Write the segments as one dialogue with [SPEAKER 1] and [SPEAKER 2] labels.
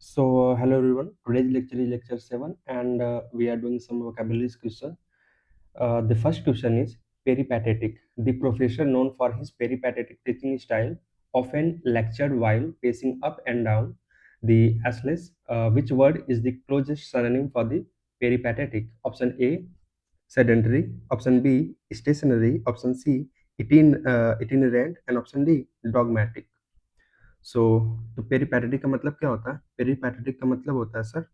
[SPEAKER 1] Hello everyone. Today's lecture is lecture 7, and we are doing some vocabulary question. The first question is peripatetic. The professor, known for his peripatetic teaching style, often lectured while pacing up and down the atlas. Which word is the closest synonym for the peripatetic? Option A, sedentary. Option B, stationary. Option C, itinerant. And option D, dogmatic. सो तो पेरीपैटेटिक का मतलब क्या होता है? पेरीपैटेटिक का मतलब होता है sir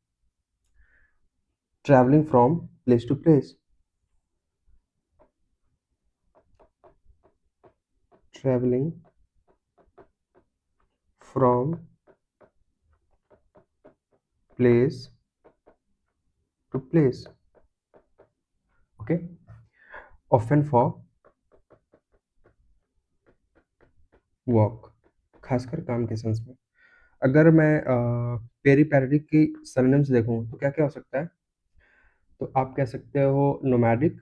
[SPEAKER 1] traveling from place to place, traveling from place to place, okay, often for walk, खासकर काम के सेंस में। अगर मैं पेरीपैटेटिक की सिनोनिम्स देखूं तो क्या क्या हो सकता है? तो आप कह सकते हो नोमैडिक,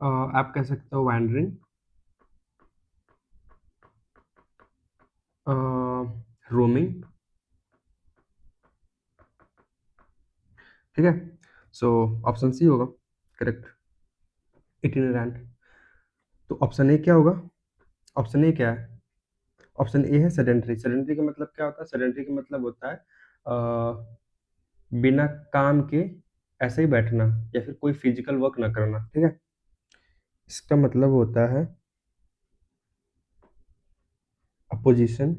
[SPEAKER 1] आप कह सकते हो वैंडरिंग, रोमिंग, ठीक है। सो ऑप्शन सी होगा करेक्ट, इटिनेरेंट। तो ऑप्शन ए क्या होगा? ऑप्शन ए क्या है? ऑप्शन ए है सेडेंटरी। सेडेंटरी का मतलब क्या होता है? सेडेंटरी का मतलब होता है बिना काम के ऐसे ही बैठना या फिर कोई फिजिकल वर्क ना करना, ठीक है। इसका मतलब होता है a position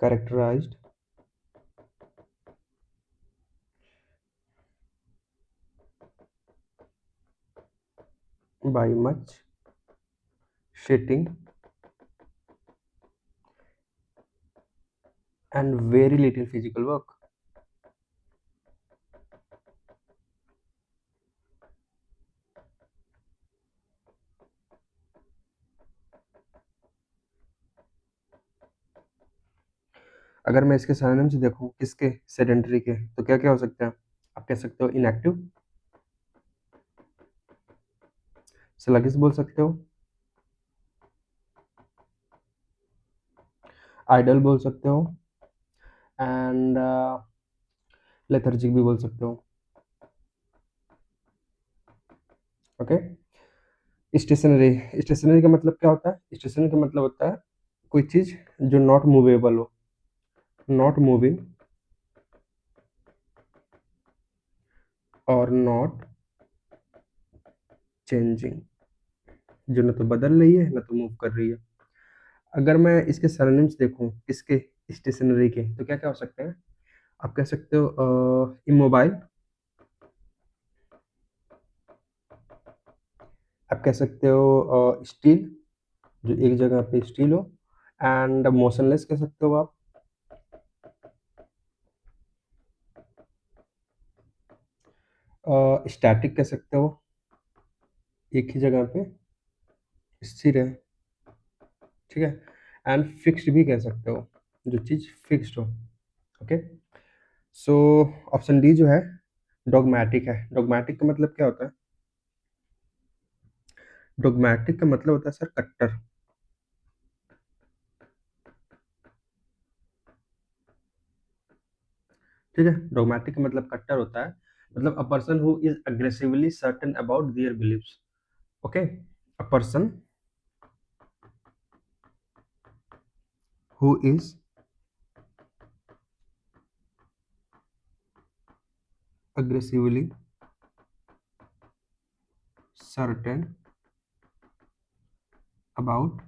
[SPEAKER 1] characterized by much sitting and very little physical work. अगर मैं इसके सिनोनिम्स देखूं किसके, सेडेंटरी के, तो क्या क्या हो सकते हैं? आप कह सकते हो इनएक्टिव, स्लगिश बोल सकते हो, आइडल बोल सकते हो, एंड लेथर्जिक भी बोल सकते हो, ओके। स्टेशनरी, स्टेशनरी का मतलब क्या होता है? स्टेशनरी का मतलब होता है कोई चीज जो नॉट मूवेबल हो, नॉट मूविंग और नॉट चेंजिंग, जो न तो बदल रही है न तो मूव कर रही है। अगर मैं इसके सिनोनिम्स देखूं इसके, स्टेशनरी के, तो क्या क्या हो सकते हैं? आप कह सकते हो इमोबाइल, आप कह सकते हो स्टील, जो एक जगह पे स्टील हो, एंड मोशनलेस कह सकते हो आप, स्टैटिक कह सकते हो, एक ही जगह पे स्थिर है, ठीक है। एंड फिक्स्ड भी कह सकते हो, जो चीज फिक्स्ड हो, ओके। सो ऑप्शन डी जो है डॉगमैटिक है। डॉगमैटिक का मतलब क्या होता है? डॉगमैटिक का मतलब होता है सर कट्टर, ठीक है। डॉगमैटिक का मतलब कट्टर होता है, मतलब a person who is aggressively certain about their beliefs, okay. A person who is aggressively certain about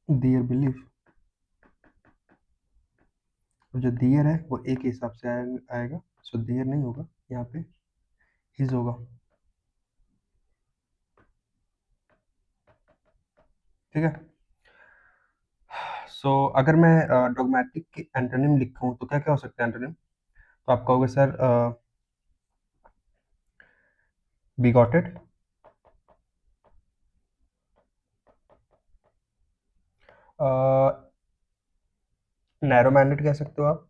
[SPEAKER 1] their belief। जो दियर है वो एक हिसाब से आएगा, सो दियर नहीं होगा यहाँ पे, हिज होगा, ठीक है। सो अगर मैं डॉगमेटिक की एंटोनिम लिखूं तो क्या क्या हो सकता है एंटोनिम? तो आप कहोगे सर बिगॉटेड, नैरो माइंडेड कह सकते हो आप,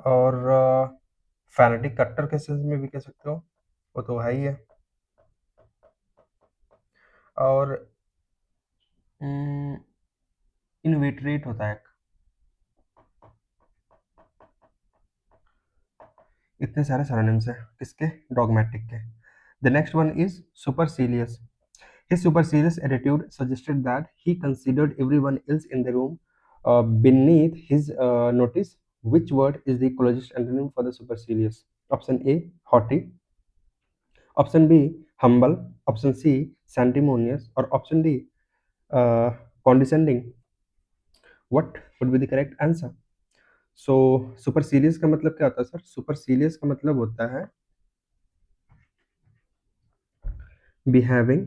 [SPEAKER 1] और फैनेटिक कट्टर के सेंस में भी कह सकते हो, वो तो है ही है। और इनवेटरेट होता है एक। इतने सारे सिनोनिम्स हैं किसके, डॉगमेटिक के। The next one is supercilious. His supercilious attitude suggested that he considered everyone else in the room beneath his notice. Which word is the closest antonym for the supercilious? Option A, haughty. Option B, humble. Option C, sanctimonious. Or option D, uh, condescending. What would be the correct answer? So, supercilious का मतलब क्या होता है sir? Supercilious का मतलब होता है behaving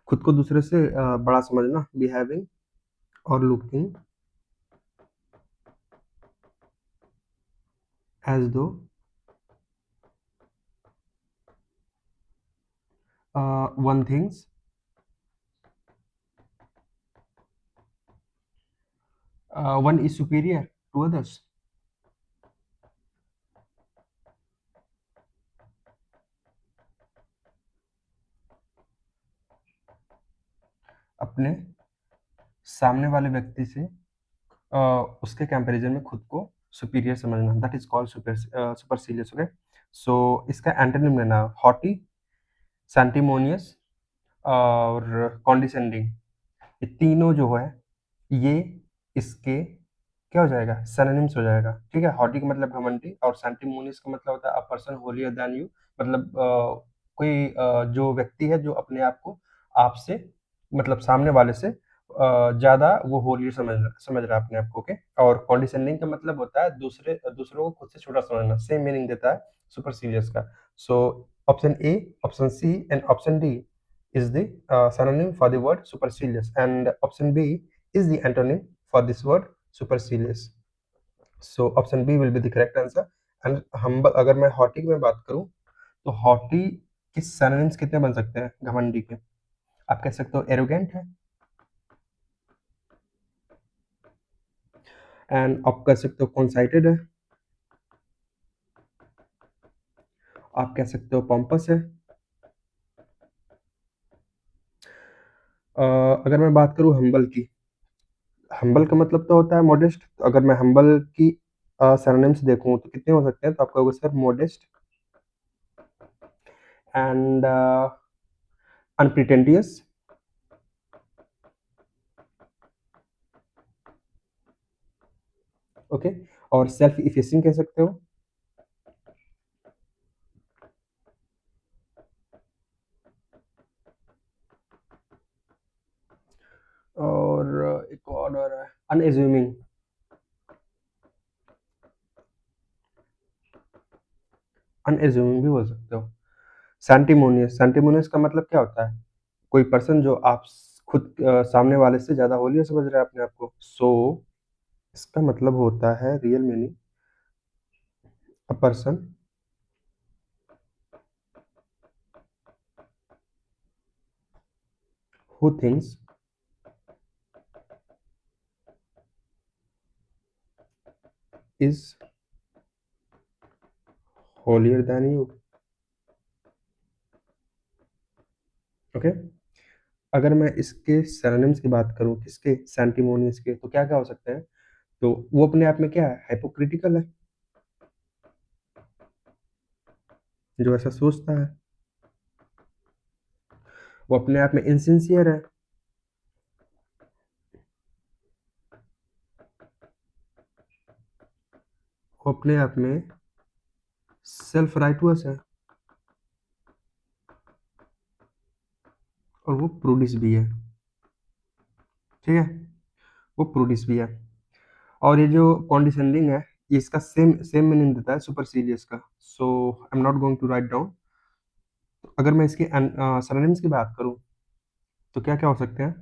[SPEAKER 1] खुद को दूसरे से बड़ा समझना, behaving और looking as though one thinks one is superior to others. अपने सामने वाले व्यक्ति से उसके कंपैरिजन में खुद को सुपीरियर समझना, दैट इज कॉल्ड सुपरसीलियस। ओके, सो इसका एंटोनिम लेना, हॉटी, सैंटिमोनियस और कॉन्डिसेंडिंग। ये तीनों जो है ये इसके क्या हो जाएगा, सिनोनिम्स हो जाएगा। ठीक है, हॉटी का मतलब घमंडी और सैंटिमोनियस का मतलब होता है a person holier then you, मतलब कोई जो व्यक्ति है जो अपने आप को आपसे मतलब सामने वाले से ज्यादा वो होलियर समझ रहा है अपने आप को। ओके, और कॉन्डिसेंडिंग का मतलब होता है दूसरों को खुद से छोटा समझना, सेम मीनिंग देता है सुपरसीलियस का। So option A, option C and option D is the synonym for the word supercilious, and option B is the antonym for this word supercilious. So option B will be the correct answer. And humble, अगर मैं hottie की मैं बात करूं तो hottie के synonyms कितने बन सकते हैं घमंडी के? आप कह सकते हो एरोगेंट है, एंड आप कह सकते हो कॉन्साइटेड है, आप कह सकते हो पॉम्पस है। अगर मैं बात करूं हम्बल की, हम्बल का मतलब तो होता है मोडेस्ट। अगर मैं हम्बल की synonyms देखूं तो कितने हो सकते हैं, तो आपका होगा सर मोडेस्ट एंड अनप्रिटेंटियस। ओके, और सेल्फ इफेसिंग कह सकते हो। और एक और है अनएज्यूमिंग। अनएज्यूमिंग भी बोल सकते हो। सैंटिमोनियस, सैंटिमोनियस का मतलब क्या होता है, कोई पर्सन जो आप खुद सामने वाले से ज्यादा होलियर समझ रहा है अपने आप को। सो इसका मतलब होता है real meaning, a person who thinks is holier then you. Okay, अगर मैं इसके सिनोनिम्स की बात करूं, किसके, सैंटिमोनियस के, तो क्या क्या हो सकते हैं? तो वो अपने आप में क्या है, हाइपोक्रिटिकल है, जो ऐसा सोचता है। वो अपने आप में इनसिंसियर है, वो अपने आप में सेल्फ राइटुअस है, और वो प्रूडिस भी है। ठीक है, वो प्रूडिस भी है। और ये जो कॉन्डिसेंडिंग है, ये इसका सेम सेम मीनिंग देता है सुपरसीलियस का। So I am not going to write down. अगर मैं इसके सिनोनिम्स की बात करूं तो क्या क्या हो सकते हैं?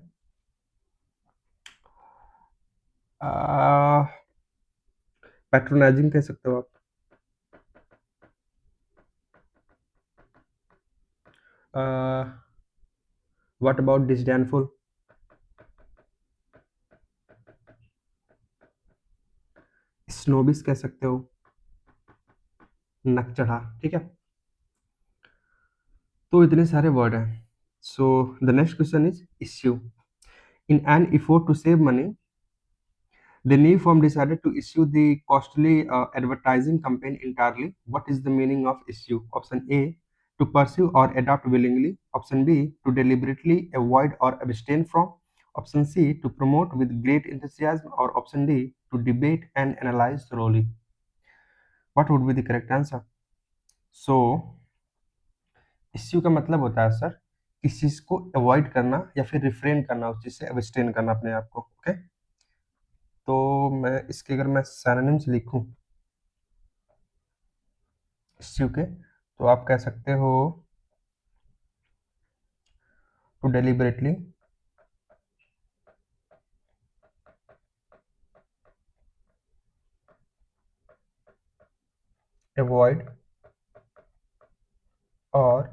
[SPEAKER 1] पैट्रोनाइजिंग कह सकते हो आप, व्हाट अबाउट डिसडेनफुल, स्नोबिस कह सकते हो, नक चढ़ा, ठीक है। तो इतने सारे वर्ड हैं। So the next question is issue. In an effort to save money, the new firm decided to issue the costly advertising campaign entirely. What is the meaning of issue? Option A, to pursue or adopt willingly. Option B, to deliberately avoid or abstain from. Option C, to promote with great enthusiasm. Or option D, to debate and analyze thoroughly. What would be the correct answer? So, issue का मतलब होता है sir किसी चीज को avoid करना या फिर रिफ्रेन करना, उस चीज से अब्सटेन करना अपने आप को। ओके, तो मैं इसके अगर मैं सिनोनिम्स लिखूं इश्यू के, तो आप कह सकते हो टू डेलिबरेटली अवॉइड और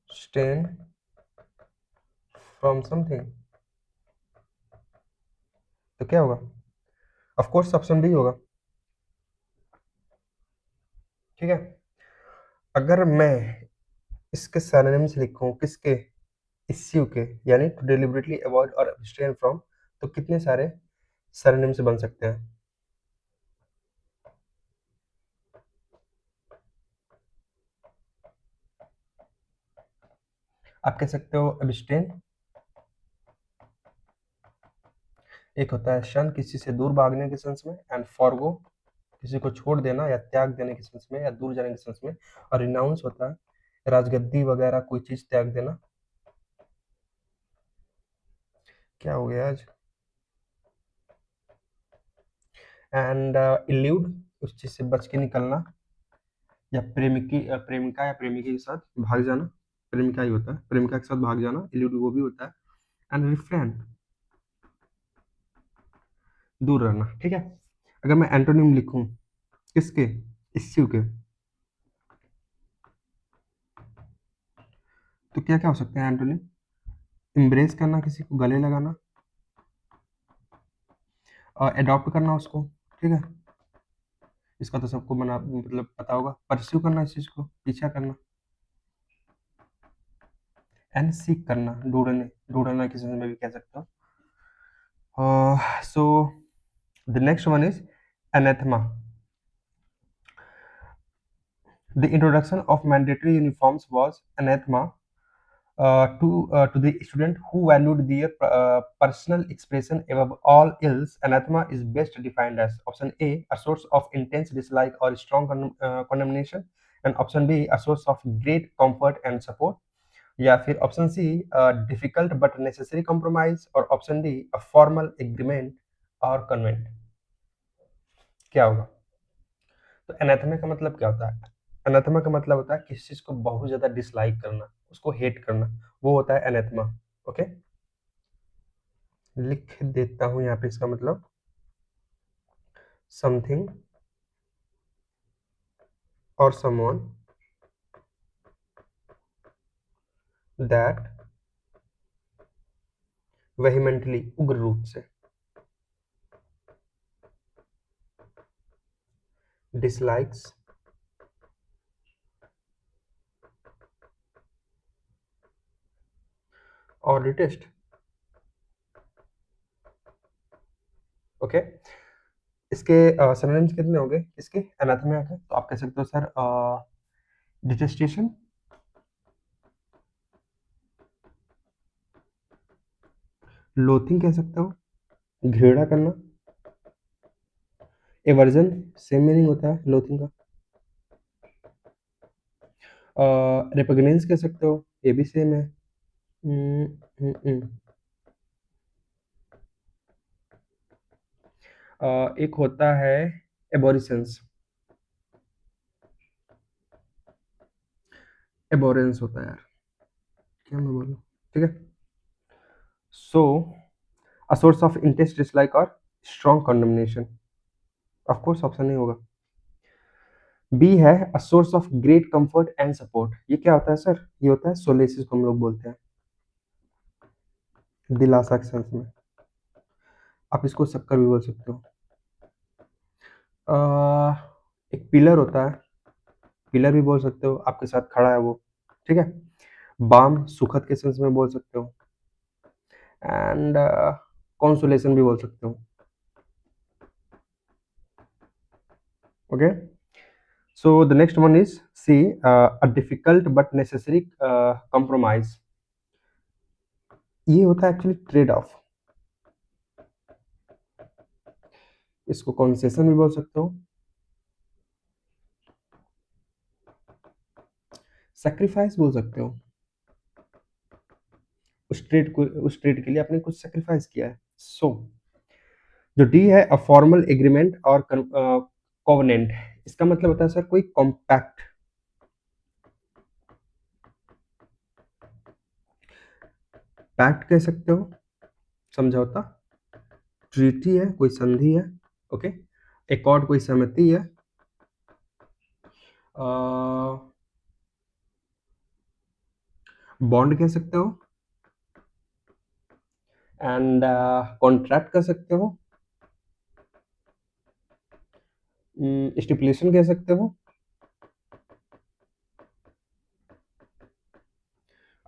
[SPEAKER 1] स्टेन फ्रॉम समथिंग। तो क्या होगा? ऑफ कोर्स ऑप्शन डी होगा, ठीक है। अगर मैं इसके सिनोनिम्स लिखूं किसके, इश्यू के, यानी टू डेलिबरेटली अवॉइड और अब्सटेन फ्रॉम, तो कितने सारे सिनोनिम्स बन सकते हैं? आप कह सकते हो अब्सटेन, एक होता है शन, किसी से दूर भागने के सेंस में, एंड फॉरगो, किसी को छोड़ देना या त्याग देने के सेंस में या दूर जाने के सेंस में, और रिनाउंस होता है राजगद्दी वगैरह कोई चीज त्याग देना। क्या हो गया आज? एंड इल्यूड, उस चीज से बच के निकलना, या प्रेमिका या प्रेमिकी के साथ भाग जाना, प्रेमिका ही होता है, प्रेमिका के साथ भाग जाना, इल्यूड वो भी होता है। एंड रिफ्रेन, दूर रहना, ठीक है। अगर मैं एंटोनिम लिखूं किसके, इश्यू के, तो क्या क्या हो सकते हैं एंटोनिम? इम्ब्रेस करना, किसी को गले लगाना, अडॉप्ट करना उसको, ठीक है, इसका तो सबको बना मतलब पता होगा। परस्यू करना, इस चीज को पीछा करना। एंड सीक करना, ढूंढने, ढूंढना किसी में भी कह सकते हो। So the next one is anathema. The introduction of mandatory uniforms was anathema to the student who valued their personal expression above all else. Anathema is best defined as option A, a source of intense dislike or strong condemnation, and option B, a source of great comfort and support, या फिर option C difficult but necessary compromise, और option D a formal agreement और covenant. क्या होगा? तो anathema का मतलब क्या होता है? एनाथेमा का मतलब होता है किसी चीज को बहुत ज्यादा डिसलाइक करना, उसको हेट करना, वो होता है एनाथेमा। ओके, लिख देता हूं यहाँ पे इसका मतलब, समथिंग और समवन दैट वेहिमेंटली, उग्र रूप से, डिसलाइक्स और डिटेस्ट। ओके, इसके सिनोनिम्स कितने हो गए इसके एनाथेमा के? तो आप कह सकते हो सर डिटेस्टेशन, लोथिंग कह सकते हो, घृणा करना, एवर्जन सेम मीनिंग होता है लोथिंग का, रिपग्नेंस कह सकते हो, ये भी सेम है। हम्म, हम्म, हम्म। एक होता है एबोरिशंस, एबोरेंस होता है यार, क्या मैं बोलूं, ठीक है। So a source of intense dislike और strong condemnation, of course option नहीं होगा। बी है a source of great comfort and support. ये क्या होता है सर? ये होता है सोलेसिस जिसको हम लोग बोलते हैं दिलासा के सेंस में। आप इसको शक्कर भी बोल सकते हो। एक पिलर होता है, पिलर भी बोल सकते हो, आपके साथ खड़ा है वो, ठीक है। बाम सुखद के सेंस में बोल सकते हो, एंड कॉन्सोलेशन भी बोल सकते हो। Okay, so the next one is C a difficult but necessary compromise. ये होता है एक्चुअली ट्रेड ऑफ। इसको कॉन्सेशन भी बोल सकते हो, सेक्रीफाइस बोल सकते हो। उस ट्रेड के लिए आपने कुछ सेक्रीफाइस किया है। सो जो डी है अ फॉर्मल एग्रीमेंट और कोवेनेंट, इसका मतलब होता है सर कोई कॉम्पैक्ट, पैक्ट कह सकते हो, समझौता। ट्रीटी है कोई संधि है, ओके। एकॉर्ड कोई सहमति है, बॉन्ड कह सकते हो, एंड कॉन्ट्रैक्ट कह सकते हो, स्टिपुलेशन कह सकते हो,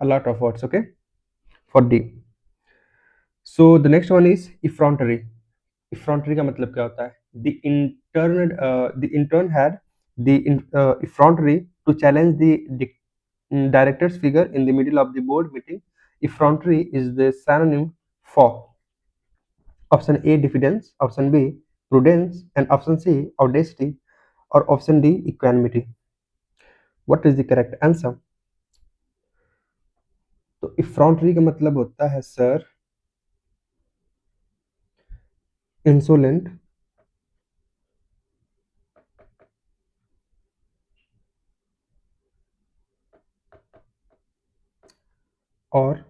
[SPEAKER 1] a lot of words, okay, for D. So the next one is effrontery. Effrontery का मतलब क्या होता है? The intern had the effrontery to challenge the director's figure in the middle of the board meeting. Effrontery is the synonym for option A diffidence, option B prudence, and option C audacity, or option D equanimity. What is the correct answer? तो effrontery का मतलब होता है sir insolent और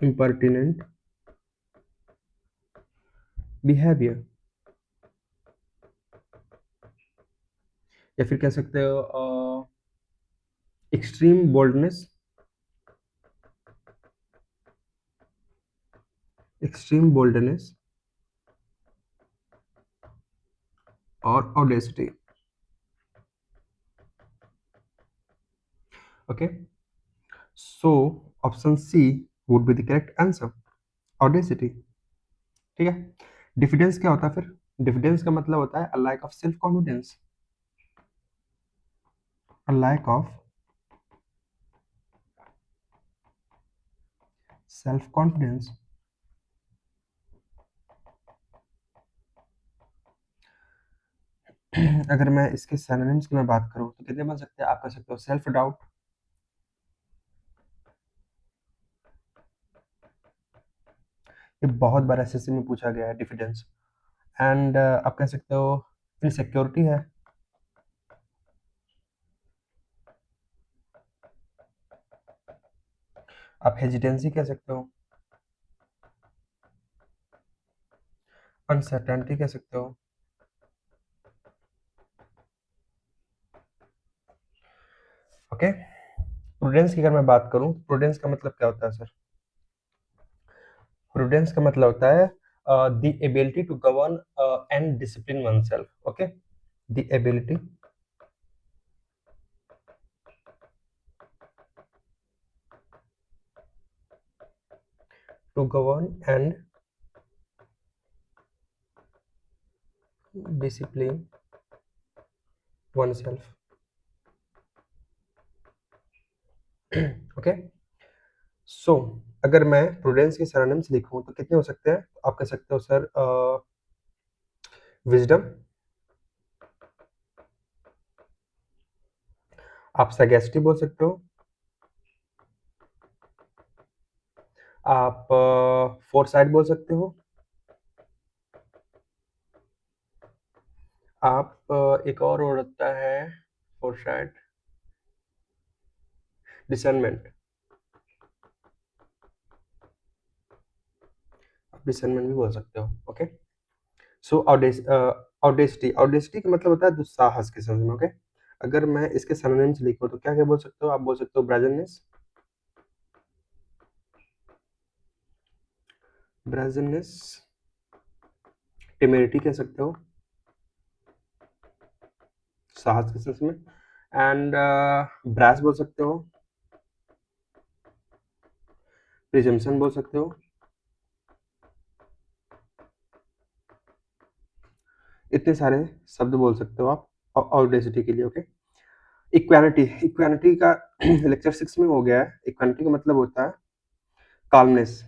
[SPEAKER 1] impertinent behaviour, या फिर कह सकते हो एक्सट्रीम बोल्डनेस, एक्सट्रीम बोल्डनेस और audacity. Okay, so option C would be the correct answer, audacity. ठीक है। डिफिडेंस क्या होता है फिर? डिफिडेंस का मतलब होता है a lack of self confidence, a lack of self confidence. अगर मैं इसके सिनोनिम्स की मैं बात करूं तो कितने बन सकते हैं? आप कह सकते हो सेल्फ डाउट, ये बहुत बार एसएससी में पूछा गया है डिफिडेंस, एंड आप कह सकते हो इनसिक्योरिटी है, आप हेजिटेंसी कह सकते हो, अनसर्टेनिटी कह सकते हो। ओके, प्रूडेंस की अगर मैं बात करूं, प्रूडेंस का मतलब क्या होता है सर? प्रूडेंस का मतलब होता है the ability to govern and discipline oneself, okay. The ability to govern and discipline oneself, okay. So अगर मैं प्रूडेंस के सिनोनिम्स लिखूं तो कितने हो सकते हैं? आप कह सकते हो सर विजडम, आप सैगेस्टी बोल सकते हो, आप फोरसाइट बोल सकते हो, आप एक और होता है फोरसाइट, डिसर्नमेंट, आप डिसर्नमेंट भी बोल सकते हो, ओके। सो ऑडेसिटी का मतलब होता है दुस्साहस के सेंस में, ओके। अगर मैं इसके सिनोनिम्स लिखूं तो क्या क्या बोल सकते हो आप? बोल सकते हो ब्राज़िलनेस, ब्राज़िलनेस, टेमेरिटी कह सकते हो साहस के सेंस में, एंड ब्रास बोल सकते हो, प्रिजम्पशन बोल सकते हो। इतने सारे शब्द बोल सकते हो आप ऑडेसिटी के लिए, ओके। इक्वानिटी, इक्वानिटी का लेक्चर 6 में हो गया है। इक्वानिटी का मतलब होता है काल्मनेस,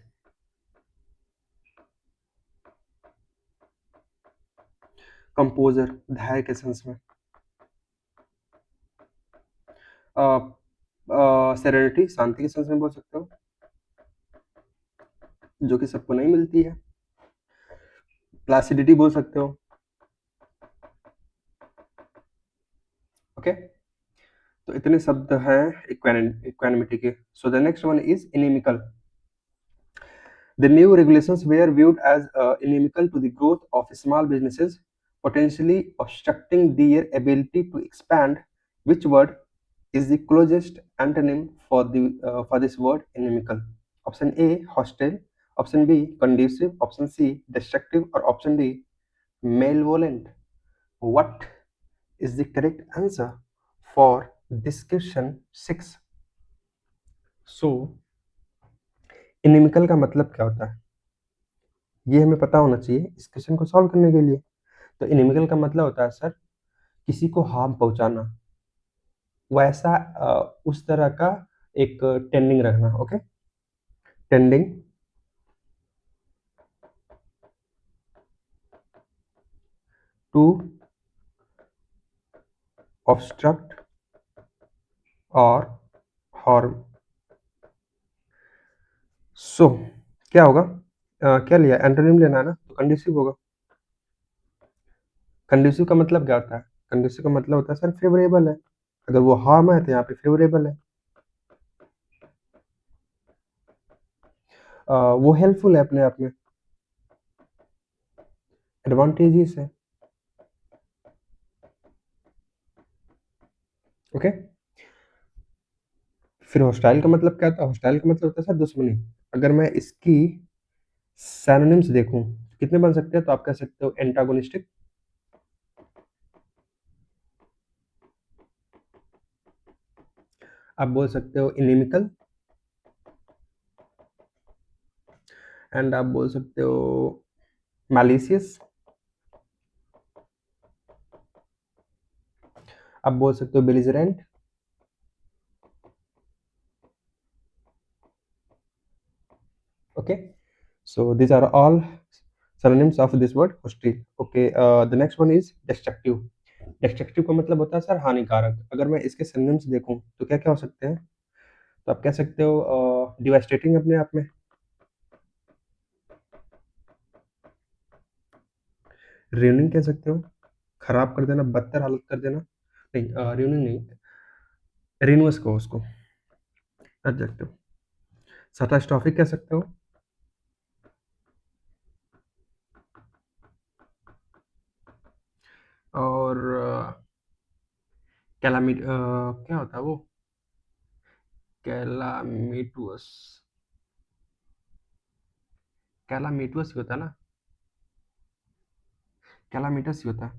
[SPEAKER 1] कंपोजर धैर्य के सेंस में, सेरेनिटी शांति के सेंस में बोल सकते हो, जो कि सबको नहीं मिलती है। प्लासिडिटी बोल सकते हो, ओके। तो इतने शब्द हैं इक्वानिमिटी के। So the next one is inimical. The new regulations were viewed as inimical to the growth of small businesses, potentially obstructing their ability to expand. Which word is the closest antonym for this word inimical? Option A, hostile. Option B, conducive. Option C, destructive. Or option D, malevolent. What is the correct answer for this question 6? So, inimical का मतलब क्या होता है ये हमें पता होना चाहिए इस क्वेश्चन को सॉल्व करने के लिए। तो इनेमिकल का मतलब होता है सर किसी को हार्म पहुंचाना, वैसा उस तरह का एक टेंडिंग रखना, ओके। टेंडिंग टू ऑब्स्ट्रक्ट और हार्म। सो क्या होगा? क्या लिया? एंटोनिम लेना है ना, तो कंड्यूसिव होगा। कंड्यूसिव का मतलब क्या होता है? कंड्यूसिव का मतलब होता है सर फेवरेबल है। अगर वो हार्म है तो यहाँ पे फेवरेबल है। वो हेल्पफुल है अपने आप में, एडवांटेजेस है, ओके। फिर हॉस्टाइल का मतलब क्या होता है? हॉस्टाइल का मतलब होता है सर दुश्मनी। अगर मैं इसकी सैनोनिम्स देखूं कितने बन सकते हैं, तो आप कह सकते हो एंटागोनिस्टिक, आप बोल सकते हो इनिमिकल, एंड आप बोल सकते हो मैलिशियस, आप बोल सकते हो belligerent, okay. So these are all synonyms of this word hostile, okay. The next one is destructive. destructive का मतलब होता है सर हानिकारक। अगर मैं इसके synonyms देखूं तो क्या क्या हो सकते हैं, तो आप कह सकते हो डिवास्टेटिंग अपने आप में, ruining कह सकते हो, खराब कर देना, बदतर हालत कर देना। नहीं, ruining नहीं, रिन्यूअस को उसको एडजेक्टिव। कैटास्ट्रॉफिक कह सकते हो, और कैलामिट क्या होता है वो, कैलामिटुअस, कैलामिटुअस ही होता है ना, कैलामिटस ही होता है,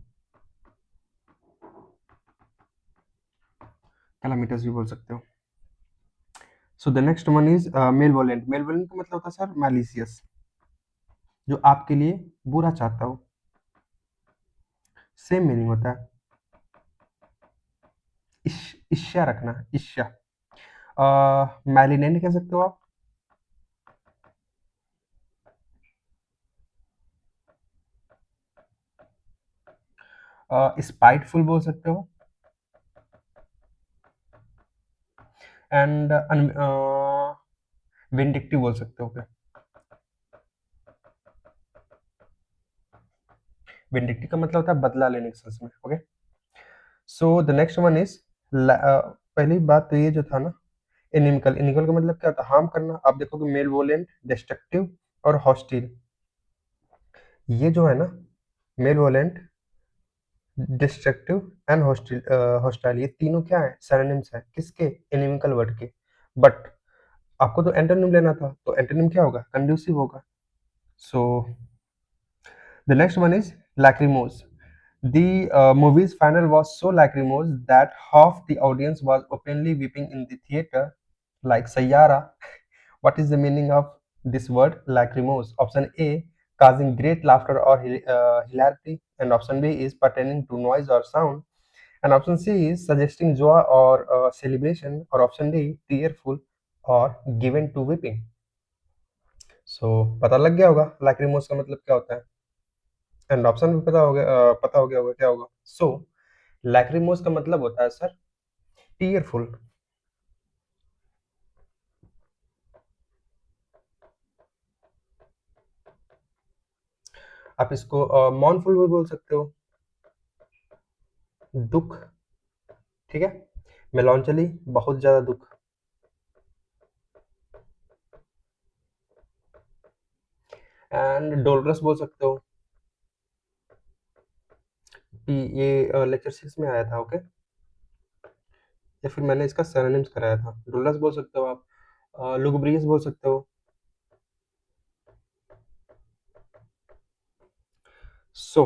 [SPEAKER 1] कैलामिटस भी बोल सकते हो। So the next one is malevolent. Malevolent का मतलब होता है सर मैलिशियस, जो आपके लिए बुरा चाहता हो। सेम मीनिंग होता है, ईर्ष्या रखना, ईर्ष्या। मैलिनेंट कह सकते हो आप, स्पाइटफुल बोल सकते हो, एंड विंडिक्टिव बोल सकते हो। विंडिक्टिव का मतलब होता है बदला लेने के सेंस में, okay. So the next one is, पहली बात तो ये जो था ना इनिमिकल, इनिमिकल का मतलब क्या होता है? हार्म करना। आप देखोगे मेलवोलेंट, डिस्ट्रक्टिव और हॉस्टिल, ये जो है ना मेलवोलेंट, डिस्ट्रक्टिव एंड हॉस्टाइल, ये तीनों क्या है, सिनोनिम्स है किसके, इनिमिकल वर्ड के। बट आपको तो एंटोनिम लेना था, तो एंटोनिम क्या होगा, कंड्यूसिव होगा। सो the next one is lacrimose. The movie's final was so lacrimose that half the audience was openly weeping in the theater, like Sayyara. What is the meaning of this word lacrimose? Option A, causing great laughter or hilarity, and option B is pertaining to noise or sound, and option C is suggesting joy or celebration, or option D, tearful or given to weeping. So पता लग गया होगा lacrimose का मतलब क्या होता है, and option भी पता हो गया होगा क्या होगा। सो लैक्रिमोस का मतलब होता है सर टीयरफुल। आप इसको मॉर्नफुल भी बोल सकते हो, दुख, ठीक है, मेलॉन्चली, बहुत ज्यादा दुख, एंड डोलरस बोल सकते हो। ये लेक्चर 6 में आया था, ओके, या फिर मैंने इसका सिनोनिम्स कराया था। डोलरस बोल सकते हो आप, लुगुब्रियस बोल सकते हो। सो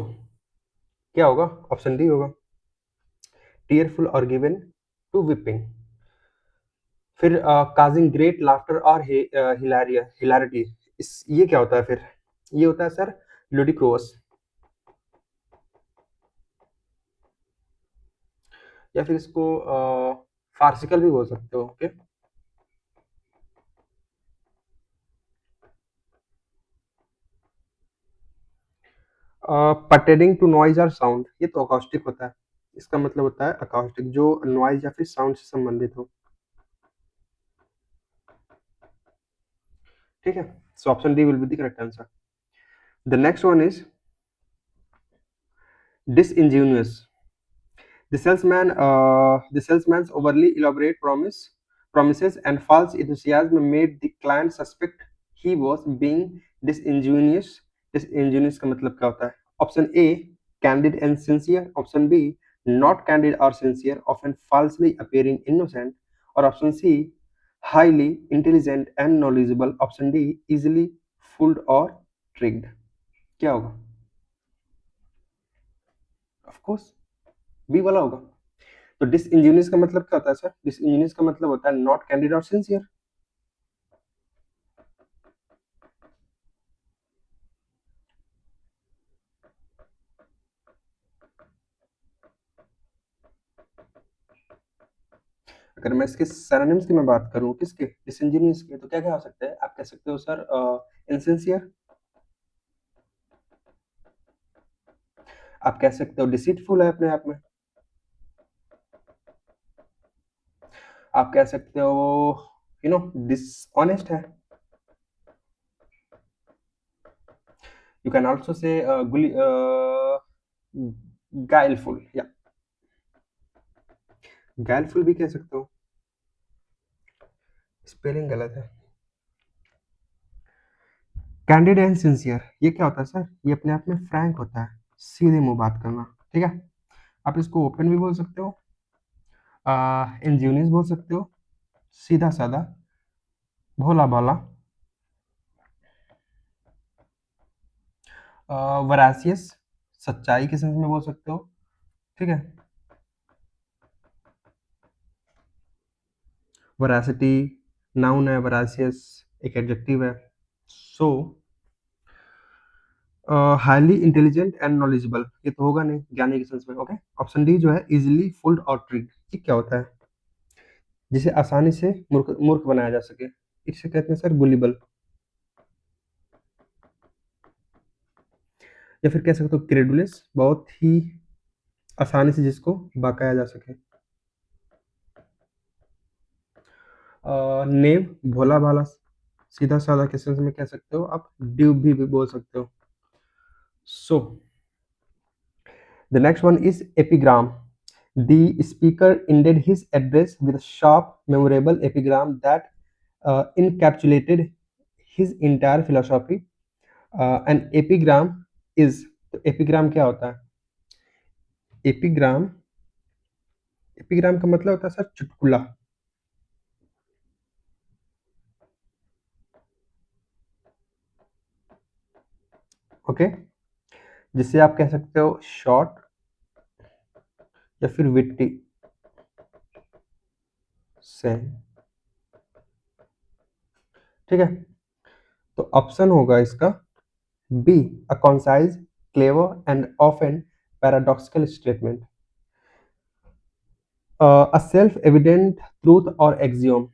[SPEAKER 1] क्या होगा, ऑप्शन डी होगा, टीयरफुल और गिवन टू विपिंग। फिर काजिंग ग्रेट लाफ्टर और हिलारिटी, इस ये क्या होता है फिर, ये होता है सर लुडिक्रोस, या फिर इसको फार्सिकल भी बोल सकते हो, ओके। पर्टेनिंग टू नॉइज और साउंड, ये तो अकाउस्टिक होता है, इसका मतलब होता है अकाउस्टिक, जो नॉइज या फिर साउंड से संबंधित हो, ठीक है। So option D will be the correct answer. The next one is disingenuous. The salesman's overly elaborate promises and false enthusiasm made the client suspect he was being disingenuous. Disingenuous का मतलब क्या होता है? Option A, candid and sincere. Option B, not candid or sincere, often falsely appearing innocent. Or option C, highly intelligent and knowledgeable. Option D, easily fooled or tricked. क्या होगा? Of course, B वाला होगा। तो डिसइंजीनियस का मतलब क्या होता है सर, डिसइंजीनियस का मतलब होता है नॉट कैंडिड और सिंसियर। अगर मैं इसके सिनोनिम्स की मैं बात करूं, किसके, डिसइंजीनियस के, तो क्या क्या हो सकता है, आप कह सकते हो सर इनसिंसियर, आप कह सकते हो डिसीटफुल है अपने आप में, आप कह सकते हो डिसऑनेस्ट है, यू कैन आल्सो से गाइलफुल, या गाइलफुल भी कह सकते हो, स्पेलिंग गलत है। कैंडिड एंड सिंसियर, ये क्या होता है सर, ये अपने आप में फ्रैंक होता है, सीधे मुंह बात करना, ठीक है। आप इसको ओपन भी बोल सकते हो, इंजीनियस बोल सकते हो, सीधा साधा, भोला भाला, वरासियस, सच्चाई के सेंस में बोल सकते हो, ठीक है। वरासिटी नाउन है, वरासियस एक एडजेक्टिव है। सो हाईली इंटेलिजेंट एंड नॉलेजेबल, ये तो होगा नहीं, ज्ञानी के सेंस में, ओके। ऑप्शन डी जो है इजिली फुल्ड और ट्रिक्ड, ये क्या होता है, जिसे आसानी से मूर्ख मूर्ख बनाया जा सके, इसे कहते हैं सर गुलिबल, या फिर कह सकते हो क्रेडुलस, बहुत ही आसानी से जिसको बकाया जा सके। नेव भोला भाला, सीधा साधा के सेंस में कह सकते हो आप, ड्यूब भी बोल सकते हो। So the next one is epigram. The speaker ended his address with a sharp, memorable epigram that encapsulated his entire philosophy. An epigram is तो एपिग्राम क्या होता है? एपिग्राम एपिग्राम का मतलब होता है सर चुटकुला। ओके, जिससे आप कह सकते हो शॉर्ट या फिर विट्टी से। ठीक है, तो ऑप्शन होगा इसका B, a concise, clever and often paradoxical statement, a self evident truth और एक्सियोम।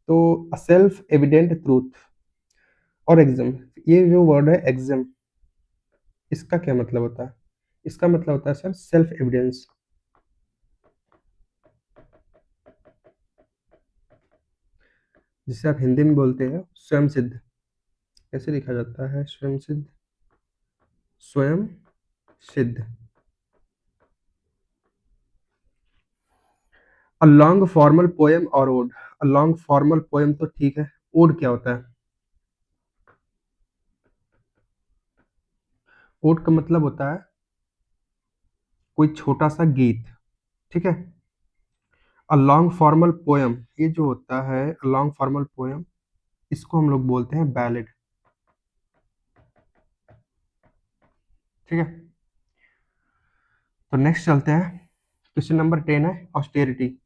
[SPEAKER 1] तो अ सेल्फ एविडेंट ट्रूथ और एक्सियोम, ये जो वर्ड है एक्सियोम, इसका क्या मतलब होता है? इसका मतलब होता है सर सेल्फ एविडेंस, जिसे आप हिंदी में बोलते हैं स्वयं सिद्ध। कैसे लिखा जाता है स्वयं सिद्ध? स्वयं सिद्ध। अ लॉन्ग फॉर्मल पोएम और ode. A long formal poem तो ठीक है, ओड क्या होता है? ओड का मतलब होता है कोई छोटा सा गीत। ठीक है, अ लॉन्ग फॉर्मल पोएम, ये जो होता है लॉन्ग फॉर्मल पोएम, इसको हम लोग बोलते हैं बैलेड। ठीक है, तो नेक्स्ट चलते हैं। क्वेश्चन नंबर 10 है austerity.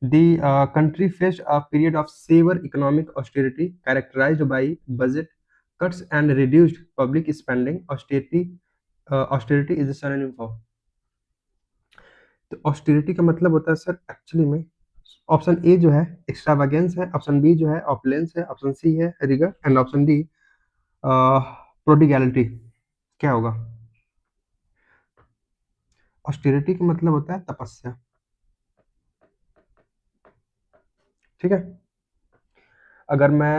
[SPEAKER 1] The country faced a period of severe economic austerity characterized by budget cuts and reduced public spending. Austerity is a synonym for। तो ऑस्टेरिटी का मतलब होता है सर एक्चुअली में, ऑप्शन ए जो है एक्स्ट्रावेगेंस है, ऑप्शन बी जो है ऑपुलेंस है, ऑप्शन सी है रिगर एंड ऑप्शन डी प्रोडिगैलिटी। क्या होगा? ऑस्टेरिटी का मतलब होता है तपस्या। ठीक है, अगर मैं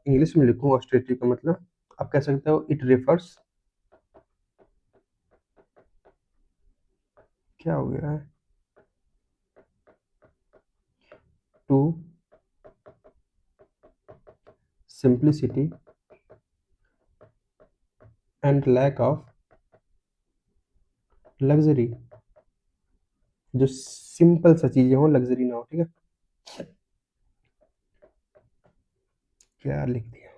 [SPEAKER 1] इंग्लिश में लिखूं ऑस्टेरिटी का मतलब, आप कह सकते हो इट रेफर्स, क्या हो गया है, to simplicity and lack of luxury. जो सिंपल सा चीजें हो, लग्जरी ना हो। ठीक है, क्या लिख दिया?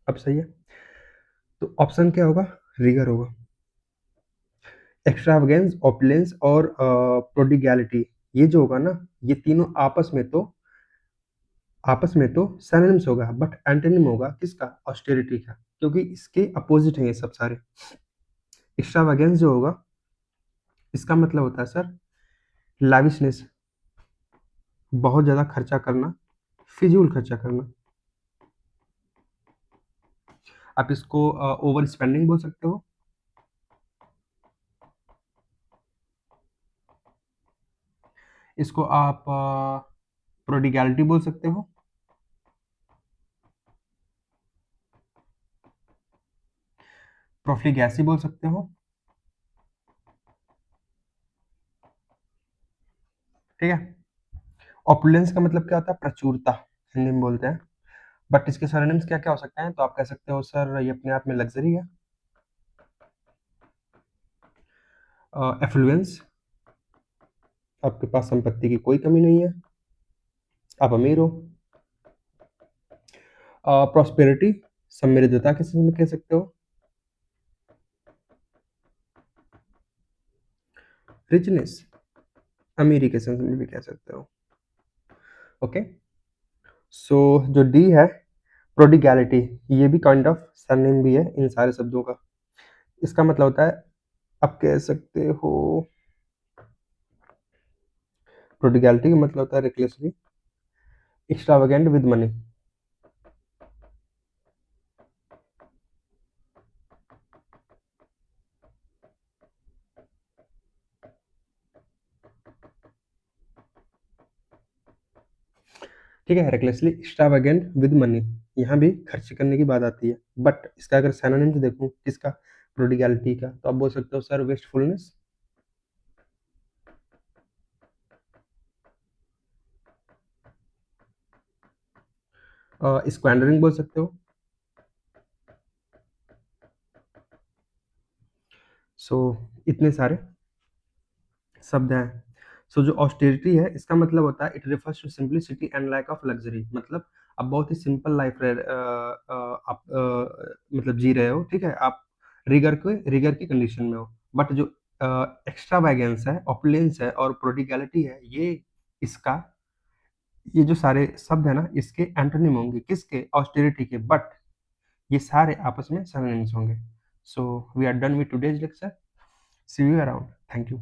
[SPEAKER 1] अब सही है, तो ऑप्शन क्या होगा? रिगर होगा। एक्स्ट्रावेगेंस, ऑपुलेंस और प्रोडिगैलिटी, ये जो होगा ना, ये तीनों आपस में तो सिनोनिम्स होगा, बट एंटोनिम होगा किसका? ऑस्टेरिटी का, क्योंकि इसके अपोजिट है ये सब सारे। एक्स्ट्रावेगेंस जो होगा, इसका मतलब होता है सर लाविशनेस, बहुत ज्यादा खर्चा करना, फिजूल खर्चा करना। आप इसको ओवर स्पेंडिंग बोल सकते हो, इसको आप प्रोडिगैलिटी बोल सकते हो, प्रोफ्लिगैसी बोल सकते हो। ठीक है, ऑपुलेंस का मतलब क्या होता है? प्रचुरता, हिंदी में बोलते हैं। बट इसके सिनोनिम्स क्या क्या हो सकते हैं? तो आप कह सकते हो सर ये अपने आप में लग्जरी है। एफ्लुएंस, आपके पास संपत्ति की कोई कमी नहीं है, आप अमीर हो। प्रॉस्पेरिटी, समृद्धता के सेंस में कह सकते हो। रिचनेस, अमीरी के सेंस में भी कह सकते हो। ओके, सो जो डी है प्रोडिगैलिटी, ये भी काइंड ऑफ सरनेम भी है इन सारे शब्दों का। इसका मतलब होता है, आप कह सकते हो प्रोडिगैलिटी का मतलब होता है रिकलेसली एक्स्ट्रावेगेंट विद मनी। ठीक है, रेकलेसली एक्स्ट्रावेगेंट विद मनी, यहाँ भी खर्च करने की बात आती है। बट इसका अगर सिनोनिम देखूं किसका? प्रोडिगैलिटी का, तो आप बोल सकते हो सर वेस्टफुलनेस। स्क्वैंडरिंग बोल सकते हो। सो इतने सारे शब्द हैं। सो जो ऑस्टेरिटी है इसका मतलब होता है it refers to simplicity and lack of luxury. मतलब आप बहुत ही सिंपल लाइफ आप मतलब जी रहे हो, ठीक है, आप रिगर की कंडीशन में हो, बट जो एक्स्ट्रा वैगेंस है, ऑपुलेंस है और प्रोडिगैलिटी है, इसका ये जो सारे शब्द है ना, इसके एंटोनिम होंगे, किसके? ऑस्टेरिटी के, बट ये सारे आपस में सिनोनिम्स होंगे। So we are done with today's lecture. See you around. Thank you.